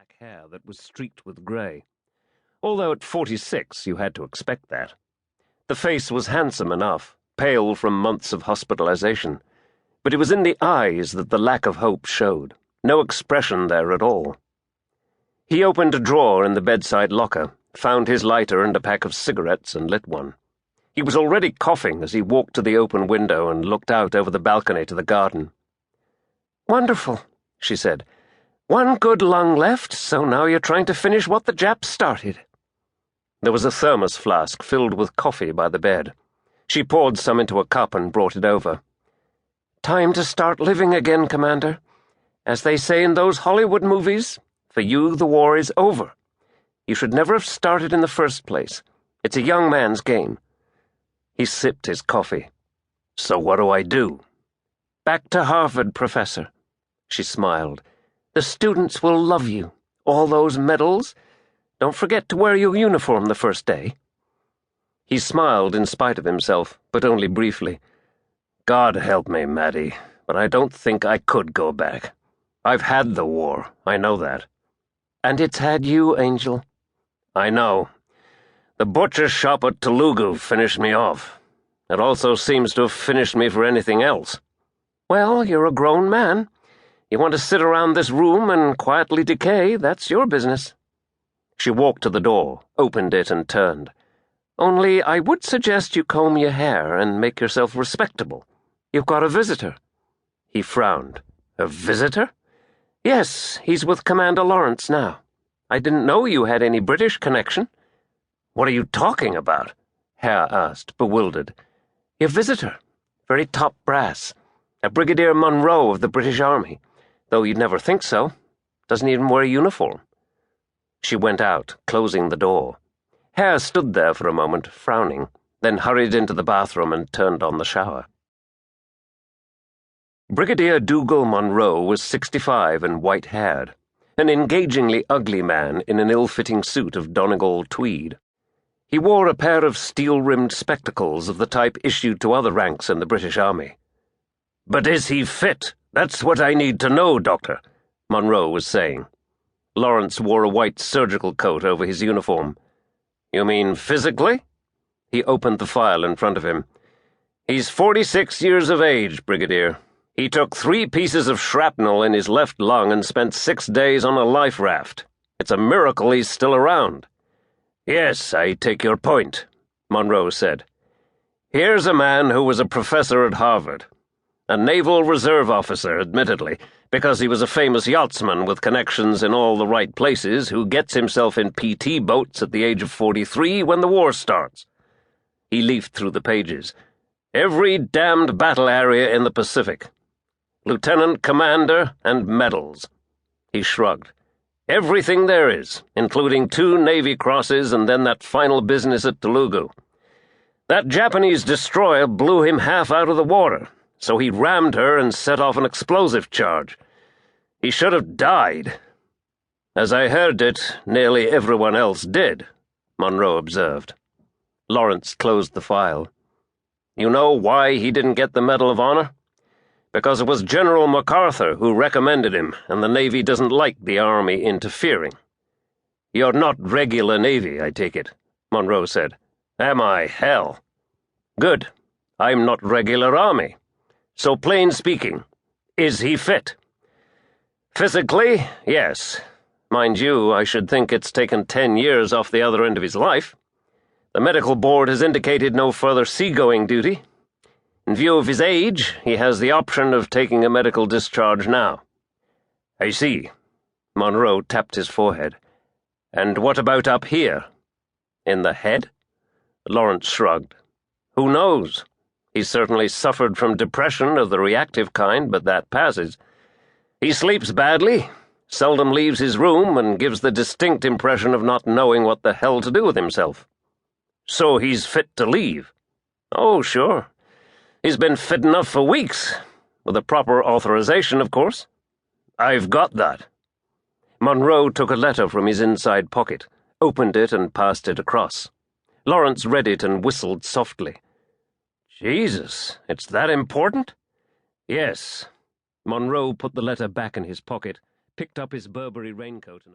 black hair that was streaked with grey. Although at 46 you had to expect that. The face was handsome enough, pale from months of hospitalization, but it was in the eyes that the lack of hope showed, no expression there at all. He opened a drawer in the bedside locker, found his lighter and a pack of cigarettes, and lit one. He was already coughing as he walked to the open window and looked out over the balcony to the garden. "Wonderful," she said. "One good lung left, so now you're trying to finish what the Japs started." There was a thermos flask filled with coffee by the bed. She poured some into a cup and brought it over. "Time to start living again, Commander. As they say in those Hollywood movies, for you the war is over. You should never have started in the first place. It's a young man's game." He sipped his coffee. "So what do I do?" "Back to Harvard, Professor." She smiled. "The students will love you. All those medals. Don't forget to wear your uniform the first day." He smiled in spite of himself, but only briefly. "God help me, Maddie, but I don't think I could go back. I've had the war, I know that." "And it's had you, Angel." "I know. The butcher shop at Telugu finished me off. It also seems to have finished me for anything else." "Well, you're a grown man. You want to sit around this room and quietly decay, that's your business." She walked to the door, opened it, and turned. "Only I would suggest you comb your hair and make yourself respectable. You've got a visitor." He frowned. "A visitor?" "Yes, he's with Commander Lawrence now. I didn't know you had any British connection." "What are you talking about?" Hare asked, bewildered. "Your visitor. Very top brass. A Brigadier Munro of the British Army, though you'd never think so. Doesn't even wear a uniform." She went out, closing the door. Hare stood there for a moment, frowning, then hurried into the bathroom and turned on the shower. Brigadier Dougal Munro was 65 and white-haired, an engagingly ugly man in an ill-fitting suit of Donegal tweed. He wore a pair of steel-rimmed spectacles of the type issued to other ranks in the British Army. "But is he fit? That's what I need to know, Doctor," Munro was saying. Lawrence wore a white surgical coat over his uniform. "You mean physically?" He opened the file in front of him. "He's 46 years of age, Brigadier. He took 3 pieces of shrapnel in his left lung and spent 6 days on a life raft. It's a miracle he's still around." "Yes, I take your point," Munro said. "Here's a man who was a professor at Harvard. A naval reserve officer, admittedly, because he was a famous yachtsman with connections in all the right places who gets himself in PT boats at the age of 43 when the war starts." He leafed through the pages. "Every damned battle area in the Pacific. Lieutenant commander and medals." He shrugged. "Everything there is, including 2 Navy crosses and then that final business at Telugu. That Japanese destroyer blew him half out of the water, so he rammed her and set off an explosive charge. He should have died. As I heard it, nearly everyone else did," Munro observed. Lawrence closed the file. "You know why he didn't get the Medal of Honor? Because it was General MacArthur who recommended him, and the Navy doesn't like the Army interfering." "You're not regular Navy, I take it," Munro said. "Am I? Hell. Good. I'm not regular Army. So plain speaking, is he fit?" "Physically, yes. Mind you, I should think it's taken 10 years off the other end of his life. The medical board has indicated no further seagoing duty. In view of his age, he has the option of taking a medical discharge now." "I see." Munro tapped his forehead. "And what about up here? In the head?" Lawrence shrugged. "Who knows? He certainly suffered from depression of the reactive kind, but that passes. He sleeps badly, seldom leaves his room, and gives the distinct impression of not knowing what the hell to do with himself." "So he's fit to leave?" "Oh, sure. He's been fit enough for weeks, with a proper authorization, of course." "I've got that." Munro took a letter from his inside pocket, opened it and passed it across. Lawrence read it and whistled softly. "Jesus, it's that important?" "Yes." Munro put the letter back in his pocket, picked up his Burberry raincoat and